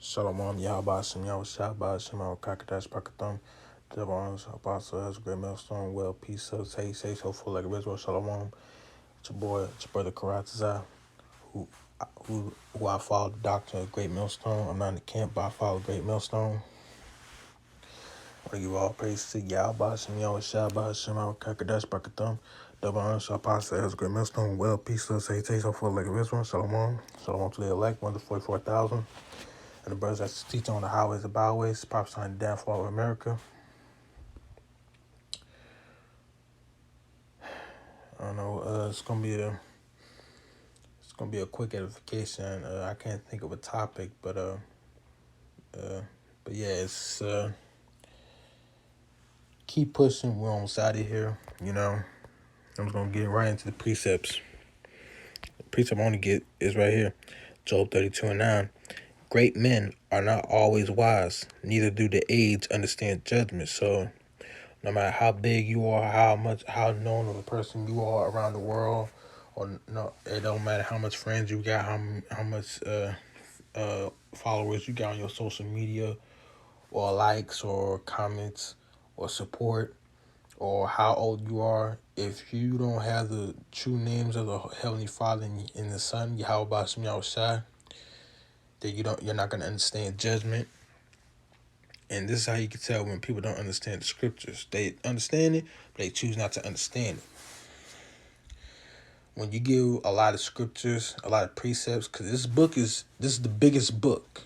Shalom, Yahba Shem Yahweh Shabbat Shem Kakadash Pakathum. Devon Apostle has a great millstone, well, peace, say so full like a Rizwa Shalom. It's your boy, it's your brother Karatazah, who who I follow the doctrine of Great Millstone. I'm not in the camp, but I follow Great Millstone. I want to give all praise to Yahba Shem Yahweh Shabbat Shem Kakadash Pakathum. Devon Apostle has a great millstone, well, peace, say so full like a Rizwa Shalom. Shalom to the elect, 144,000. And the brothers that teach on the highways and byways, prophesying the downfall of America. I don't know. It's gonna be a quick edification. I can't think of a topic, but yeah, it's keep pushing. We're almost out of here. You know, I'm just gonna get right into the precepts. The precept I want to get is right here, Job 32:9. Great men are not always wise, neither do the aged understand judgment. So no matter how big you are, how known of a person you are around the world, or no, it don't matter how much friends you got, how much followers you got on your social media, or likes, or comments, or support, or how old you are. If you don't have the true names of the Heavenly Father and the Son, Yahweh Shem Yahweh Shai, then you're not gonna understand judgment. And this is how you can tell when people don't understand the scriptures. They understand it, but they choose not to understand it. When you give a lot of scriptures, a lot of precepts, because this is the biggest book.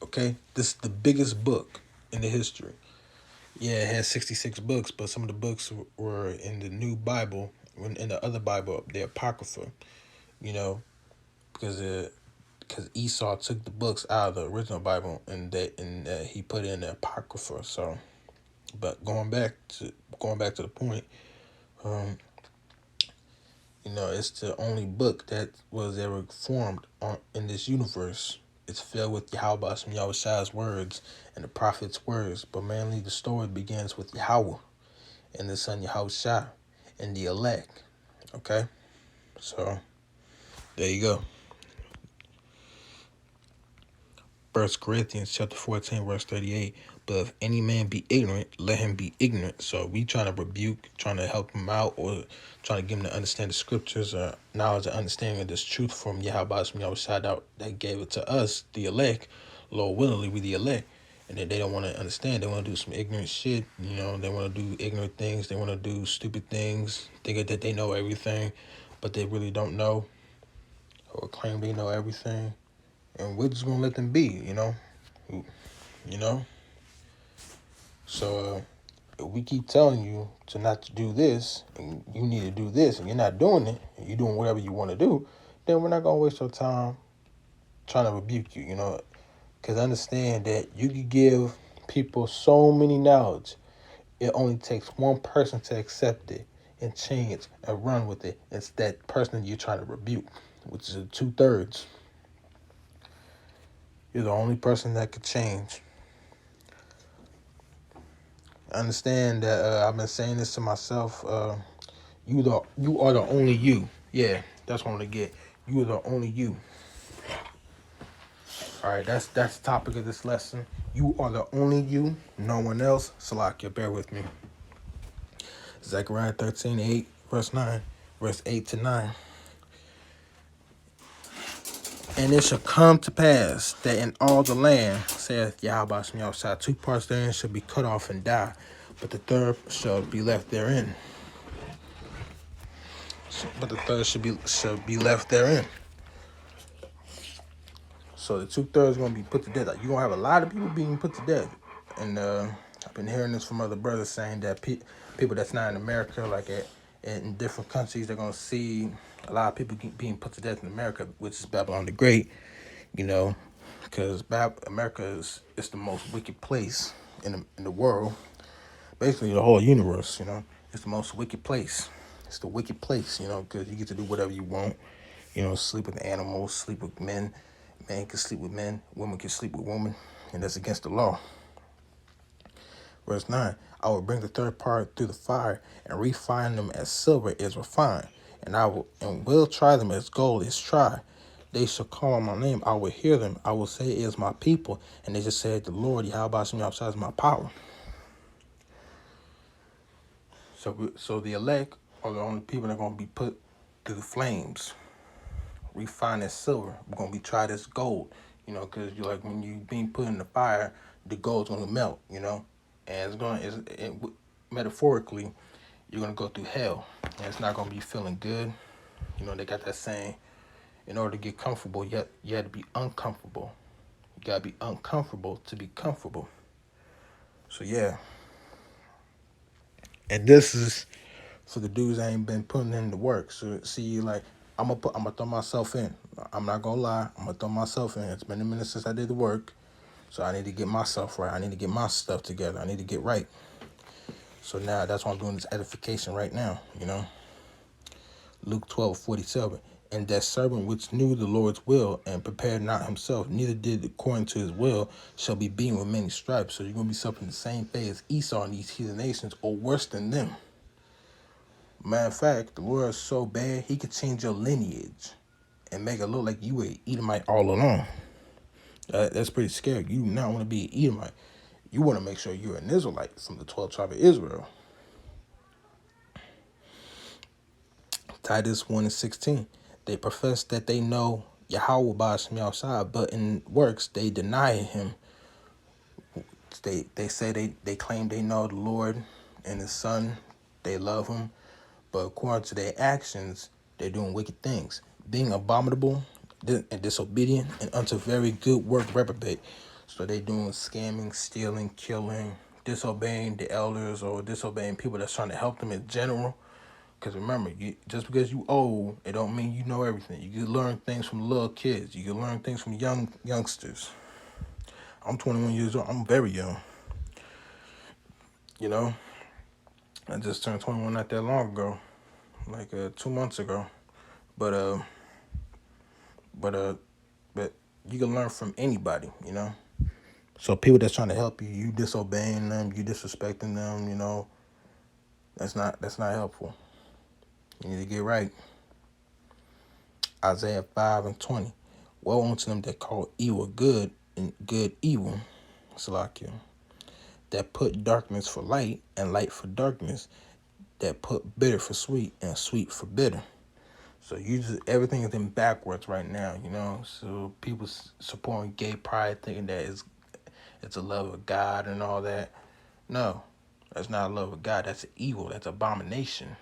Okay? This is the biggest book in the history. Yeah, it has 66 books, but some of the books were in the new Bible, in the other Bible, the Apocrypha, you know, because Esau took the books out of the original Bible and he put in the Apocrypha. So, but going back to the point, it's the only book that was ever formed in this universe. It's filled with Yahweh Shem Yahweh Shai's words and the prophet's words. But mainly the story begins with Yahweh and the son Yahweh Shai and the elect. Okay? So, there you go. 1 Corinthians chapter 14, verse 38. But if any man be ignorant, let him be ignorant. So we trying to rebuke, trying to help him out, or trying to get him to understand the scriptures, knowledge and understanding of this truth from Yahweh Shai that gave it to us, the elect. Lord willingly, we the elect. And then they don't want to understand. They want to do some ignorant shit. They want to do ignorant things. They want to do stupid things, thinking that they know everything, but they really don't know, or claim they know everything. And we're just gonna let them be, you know. So if we keep telling you to not to do this, and you need to do this, and you're not doing it, and you're doing whatever you want to do, then we're not gonna waste our time trying to rebuke you, Because understand that you can give people so many knowledge. It only takes one person to accept it and change and run with it. It's that person you're trying to rebuke, which is 2/3. You're the only person that could change. Understand that I've been saying this to myself. You are the only you. Yeah, that's what I'm gonna get. You are the only you. All right, that's the topic of this lesson. You are the only you. No one else. Salakia, bear with me. Zechariah 13:8, verse 9, verse 8 to 9. And it shall come to pass that in all the land, saith Yahweh Shem Yahweh, 2 parts therein shall be cut off and die, but the third shall be left therein. But the third shall be left therein. So the 2/3 gonna be put to death. You're gonna have a lot of people being put to death. And I've been hearing this from other brothers saying that people that's not in America, like in different countries, they're gonna see a lot of people being put to death in America, which is Babylon the Great. Because America is the most wicked place in the world, basically the whole universe. It's the most wicked place. It's the wicked place. Because you get to do whatever you want. Sleep with animals, sleep with men. Man can sleep with men. Women can sleep with women, and that's against the law. Verse 9, I will bring the third part through the fire and refine them as silver is refined, and will try them as gold is tried. they shall call on my name, I will hear them. I will say, it is my people. And they just said, the Lord, Yahweh Hashem Yahushua is my power. So the elect are the only people that are going to be put through the flames, refined as silver. We're going to be tried as gold, because you're like, when you being put in the fire, the gold's going to melt, and metaphorically, you're going to go through hell, and it's not going to be feeling good. They got that saying, in order to get comfortable, you have to be uncomfortable. You got to be uncomfortable to be comfortable. So, yeah. And this is for the dudes that ain't been putting in the work. So, see, like, I'm gonna throw myself in. I'm not gonna lie. I'm gonna throw myself in. It's been a minute since I did the work. So I need to get myself right. I need to get my stuff together. I need to get right. So now that's why I'm doing this edification right now, Luke 12:47. And that servant which knew the Lord's will and prepared not himself, neither did according to his will, shall be beaten with many stripes. So you're going to be suffering the same fate as Esau and these heathen nations, or worse than them. Matter of fact, the Lord is so bad, he could change your lineage and make it look like you were an Edomite all along. That's pretty scary. You do not want to be an Edomite. You want to make sure you're an Israelite from the 12th tribe of Israel. Titus 1:16. They profess that they know Yahweh Ba'ashem Yahushua, but in works they deny him. They say they claim they know the Lord and his son. They love him. But according to their actions, they're doing wicked things. Being abominable and disobedient and unto very good work reprobate. So they doing scamming, stealing, killing, disobeying the elders or disobeying people that's trying to help them in general. Because remember, just because you old, it don't mean you know everything. You can learn things from little kids. You can learn things from youngsters. I'm 21 years old. I'm very young. I just turned 21 not that long ago, like 2 months ago. But you can learn from anybody, So people that's trying to help you, you disobeying them, you disrespecting them, that's not helpful. You need to get right. Isaiah 5:20. Woe unto them that call evil good and good evil, Salakia, that put darkness for light and light for darkness, that put bitter for sweet and sweet for bitter. So everything is in backwards right now, So people supporting gay pride, thinking that it's a love of God and all that. No, that's not a love of God. That's evil. That's abomination.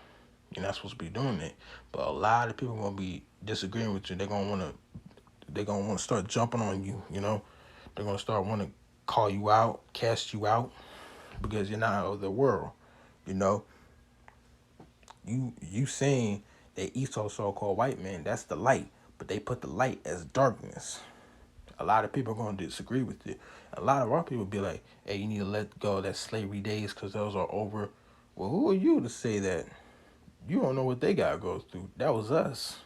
You're not supposed to be doing it. But a lot of people are gonna be disagreeing with you. They're gonna want to start jumping on you. They're gonna start want to call you out, cast you out, because you're not of the world. You saying that Esau so-called white man, that's the light, but they put the light as darkness. A lot of people are going to disagree with it. A lot of our people be like, hey, you need to let go of that slavery days because those are over. Well, who are you to say that? You don't know what they got to go through. That was us.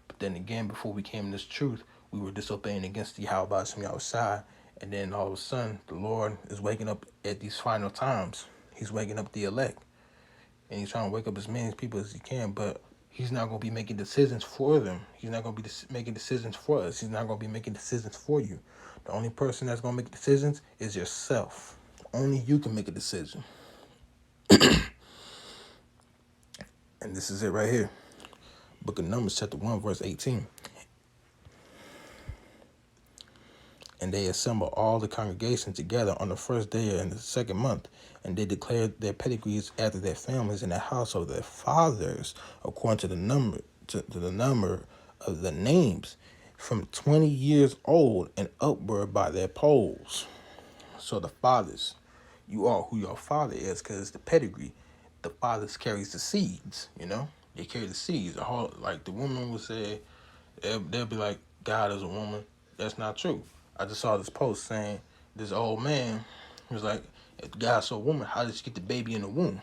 But then again, before we came to this truth, we were disobeying against the Yahweh Ba'ashem Yahushua. And then all of a sudden, the Lord is waking up at these final times. He's waking up the elect. And he's trying to wake up as many people as he can, but he's not going to be making decisions for them. He's not going to be making decisions for us. He's not going to be making decisions for you. The only person that's going to make decisions is yourself. Only you can make a decision. And this is it right here. Book of Numbers, chapter 1, verse 18. And they assembled all the congregation together on the first day in the second month, and they declared their pedigrees after their families and the house of their fathers, according to the number of the names, from 20 years old and upward by their polls. So the fathers, you are who your father is, because the pedigree, the fathers carries the seeds. They carry the seeds. Like the woman would say, they'll be like, God is a woman. That's not true. I just saw this post saying this old man was like, if God's so woman, how did she get the baby in the womb?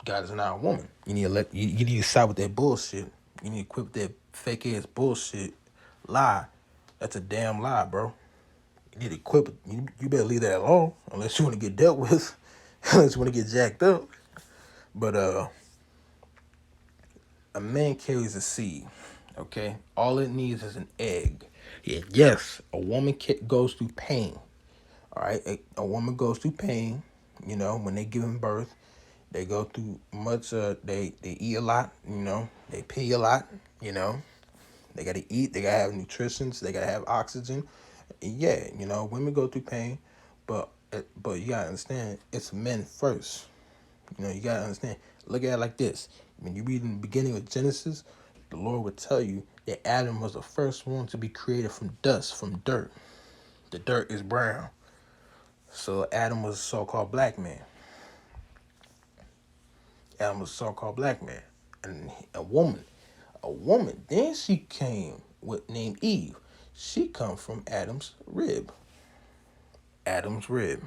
God is not a woman. You need to stop with that bullshit. You need to quit with that fake ass bullshit lie. That's a damn lie, bro. You need to quit. You better leave that alone unless you want to get dealt with, unless you want to get jacked up. But a man carries a seed. Okay, all it needs is an egg. Yeah, yes, a woman goes through pain. All right, a woman goes through pain. You know, when they giving birth, they go through much. They eat a lot. You know, they pee a lot. You know, they gotta eat. They gotta have nutrition. They gotta have oxygen. Yeah, you know, women go through pain, but you gotta understand, it's men first. You know, you gotta understand. Look at it like this: when you read in the beginning of Genesis, the Lord would tell you that Adam was the first one to be created from dust, from dirt. The dirt is brown. So Adam was a so-called black man. Adam was a so-called black man, and a woman. Then she came with named Eve. She come from Adam's rib. Adam's rib.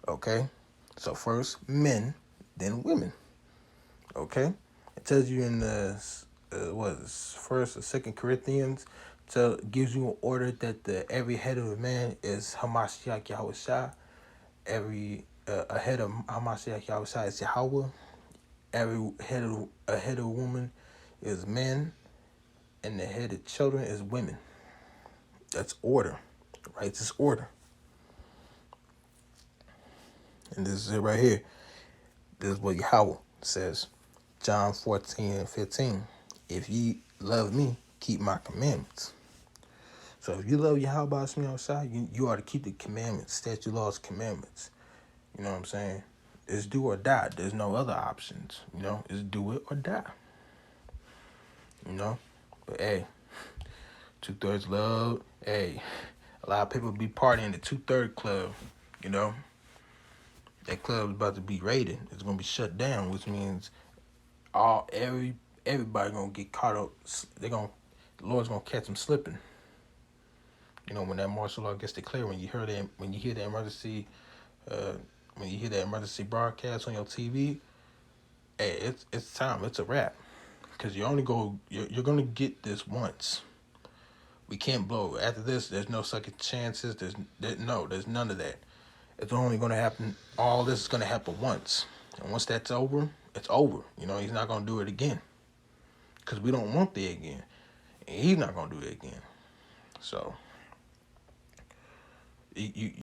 Okay, so first men, then women. Okay, it tells you in the what is First or Second Corinthians, gives you an order that the every head of a man is Hamashiach Yahweh. Every a head of Hamashiach Yahweh is Yahweh. Every head of a woman is men, and the head of children is women. That's order, right? It's order, and this is it right here. This is what Yahweh says. John 14:15. If ye love me, keep my commandments. So if you love Yahweh Shemi outside, you ought to keep the commandments, statute laws, commandments. You know what I'm saying? It's do or die. There's no other options. You know, it's do it or die. You know? But hey, 2/3 love. Hey, a lot of people be partying the 2/3 club, you know? That club is about to be raided. It's gonna be shut down, which means everybody gonna get caught up. The Lord's gonna catch them slipping. You know, when that martial law gets declared, when you hear that emergency, uh, when you hear that emergency broadcast on your TV, hey, it's time. It's a wrap, because you're gonna get this once. We can't blow. After this, there's no second chances. There's none of that. It's only gonna happen. All this is gonna happen once, and once that's over, it's over. You know, he's not gonna do it again, because we don't want that again, and he's not gonna do it again. So you